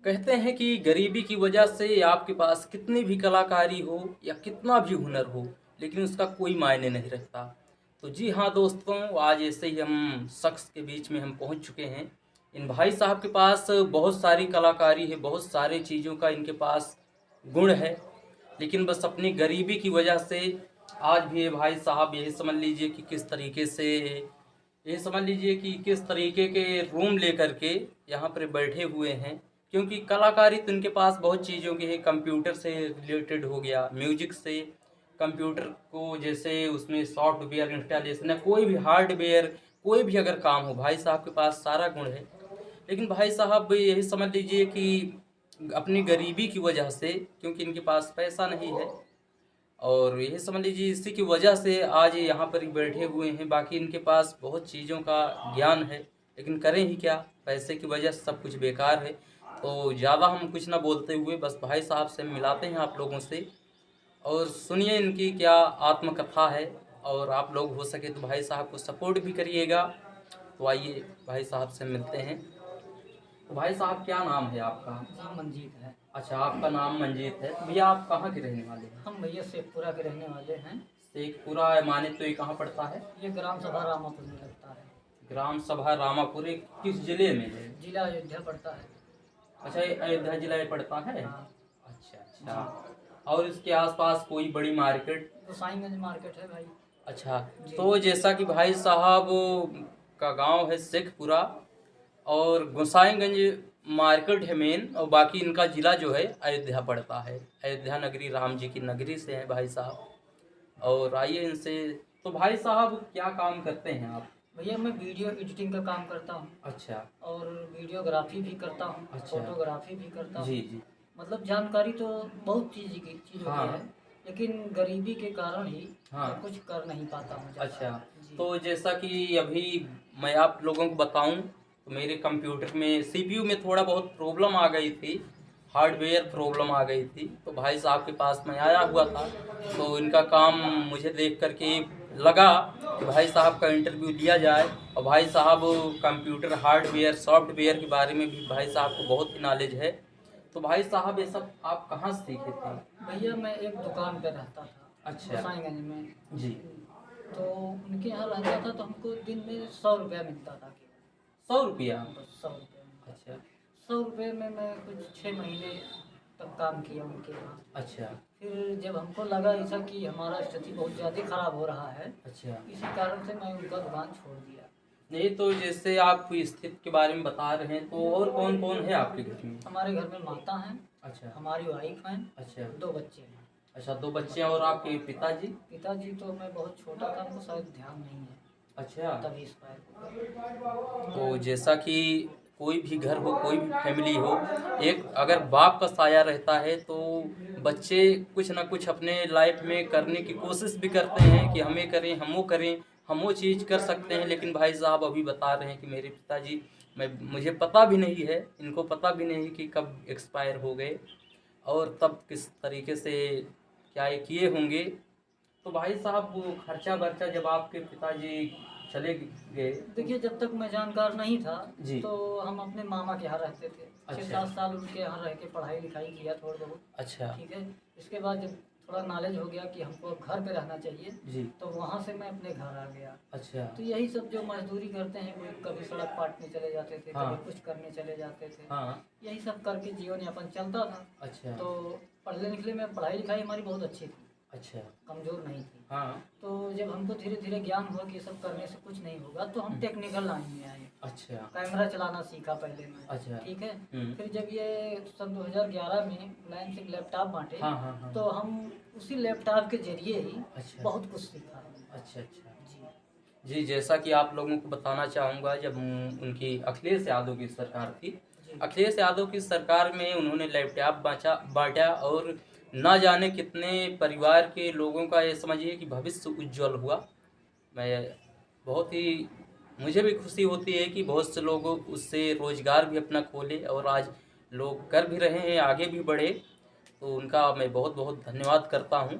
कहते हैं कि गरीबी की वजह से आपके पास कितनी भी कलाकारी हो या कितना भी हुनर हो, लेकिन उसका कोई मायने नहीं रखता। तो जी हाँ दोस्तों, आज ऐसे ही हम शख्स के बीच में हम पहुंच चुके हैं। इन भाई साहब के पास बहुत सारी कलाकारी है, बहुत सारी चीज़ों का इनके पास गुण है, लेकिन बस अपनी गरीबी की वजह से आज भी ये भाई साहब ये समझ लीजिए कि किस तरीके के रूम लेकर के यहाँ पर बैठे हुए हैं। क्योंकि कलाकारी तो इनके पास बहुत चीज़ों की है, कंप्यूटर से रिलेटेड हो गया, म्यूजिक से, कंप्यूटर को जैसे उसमें सॉफ्टवेयर इंस्टॉलेशन है, कोई भी हार्डवेयर, कोई भी अगर काम हो भाई साहब के पास सारा गुण है। लेकिन भाई साहब यही समझ लीजिए कि अपनी गरीबी की वजह से, क्योंकि इनके पास पैसा नहीं है, और यही समझ लीजिए इसी की वजह से आज ये यहाँ पर ही बैठे हुए हैं। बाकी इनके पास बहुत चीज़ों का ज्ञान है, लेकिन करें ही क्या, पैसे की वजह से सब कुछ बेकार है। तो ज़्यादा हम कुछ ना बोलते हुए बस भाई साहब से मिलाते हैं आप लोगों से, और सुनिए इनकी क्या आत्मकथा है। और आप लोग हो सके तो भाई साहब को सपोर्ट भी करिएगा। तो आइए भाई साहब से मिलते हैं। तो भाई साहब क्या नाम है आपका? नाम मंजीत है। अच्छा, आपका नाम मंजीत है। तो भैया आप कहाँ के रहने वाले हैं? हम भैया शेखपुरा के रहने वाले हैं। शेखपुरा माने तो ये कहाँ पड़ता है? ये ग्राम सभा रामापुर में लगता है। ग्राम सभा रामापुर किस जिले में है? जिला अयोध्या पड़ता है। अच्छा, ये अयोध्या जिला में पड़ता है। हाँ। अच्छा अच्छा। और इसके आसपास कोई बड़ी मार्केट? गोसाईगंज मार्केट है भाई। अच्छा, जी। तो जैसा कि भाई साहब का गांव है शेखपुरा, और गोसाईगंज मार्केट है मेन, और बाकी इनका ज़िला जो है अयोध्या पड़ता है। अयोध्या नगरी राम जी की नगरी से हैं भाई साहब। और आइए इनसे। तो भाई साहब क्या काम करते हैं आप? भैया मैं वीडियो एडिटिंग का काम करता हूँ। अच्छा। और वीडियोग्राफी भी करता हूँ। अच्छा। फोटोग्राफी भी करता हूँ। जी जी। मतलब जानकारी तो बहुत चीज़ों की हाँ। है, लेकिन गरीबी के कारण ही हाँ। मैं कुछ कर नहीं पाता हूँ ज़्यादा। अच्छा, जी। तो जैसा कि अभी मैं आप लोगों को बताऊं, तो मेरे कंप्यूटर में सीपीयू में थोड़ा बहुत प्रॉब्लम आ गई थी, हार्डवेयर प्रॉब्लम आ गई थी। तो भाई साहब के पास मैं आया हुआ था, तो इनका काम मुझे देख करके लगा कि भाई साहब का इंटरव्यू लिया जाए। और भाई साहब कंप्यूटर हार्डवेयर सॉफ्टवेयर के बारे में भी भाई साहब को बहुत ही नॉलेज है। तो भाई साहब ये सब आप कहाँ से सीखे थे? भैया मैं एक दुकान पे रहता था। अच्छा। गोसाईगंज में। जी। तो उनके यहाँ रहता था, तो हमको दिन में 100 रुपया मिलता था केवल। 100 रुपया? बस 100 रुपये। अच्छा 100 रुपये में मैं कुछ 6 महीने तक काम किया उनके यहाँ। अच्छा। फिर जब हमको लगा ऐसा कि हमारा स्थिति बहुत ज़्यादा खराब हो रहा है, अच्छा। इसी कारण से मैं उनका दुकान छोड़ दिया। नहीं, तो जैसे आप स्थिति के बारे में बता रहे हैं, तो और कौन कौन है आपके घर में? हमारे घर में माता हैं। अच्छा। हमारी वाइफ हैं। अच्छा। 2 बच्चे हैं। अच्छा, 2 बच्चे हैं। और आपके पिताजी? पिताजी तो मैं बहुत छोटा था, हमको शायद ध्यान नहीं है, अच्छा। तभी एक्सपायर हुआ। तो जैसा कि कोई भी घर हो, कोई भी फैमिली हो, एक अगर बाप का साया रहता है तो बच्चे कुछ ना कुछ अपने लाइफ में करने की कोशिश भी करते हैं कि हमें करें, हम वो करें, हम वो चीज़ कर सकते हैं। लेकिन भाई साहब अभी बता रहे हैं कि मेरे पिताजी, मुझे पता भी नहीं है, इनको पता भी नहीं कि कब एक्सपायर हो गए और तब किस तरीके से क्या ये किए होंगे। तो भाई साहब वो खर्चा वर्चा जब आपके पिताजी चले गए? देखिए, जब तक मैं जानकार नहीं था जी। तो हम अपने मामा के यहाँ रहते थे। अच्छा। 6-7 साल उनके यहाँ रह के पढ़ाई लिखाई किया थोड़ा बहुत। अच्छा। ठीक है। इसके बाद जब थोड़ा नॉलेज हो गया कि हमको घर पे रहना चाहिए, जी। तो वहाँ से मैं अपने घर आ गया। अच्छा। तो यही सब जो मजदूरी करते हैं, कोई कभी सड़क पाटने चले जाते थे, हाँ। कभी कुछ करने चले जाते थे। हाँ। यही सब करके जीवन यापन चलता था। अच्छा। तो पढ़ने लिखने में पढ़ाई लिखाई हमारी बहुत अच्छी थी, अच्छा। कमज़ोर नहीं थी। हाँ। तो जब हमको धीरे धीरे ज्ञान हुआ कि ये सब करने से कुछ नहीं होगा, तो हम टेक्निकल लाइन में आए। अच्छा। कैमरा चलाना सीखा पहले मैं। अच्छा। ठीक है। फिर जब ये सन 2011 में लाइन से लैपटॉप बांटे, हाँ हाँ हाँ। तो हम उसी लैपटॉप के जरिए ही अच्छा। बहुत कुछ सीखा हमने। अच्छा अच्छा। जी। जी, जैसा कि आप लोगों को बताना चाहूँगा, जब उनकी अखिलेश यादव की सरकार थी, जी। अखिलेश यादव की सरकार में उन्होंने लैपटॉप बांटा, और ना जाने कितने परिवार के लोगों का ये समझिए कि भविष्य उज्जवल हुआ। मैं बहुत ही मुझे भी खुशी होती है कि बहुत से लोग उससे रोज़गार भी अपना खोले, और आज लोग कर भी रहे हैं, आगे भी बढ़े। तो उनका मैं बहुत बहुत धन्यवाद करता हूँ।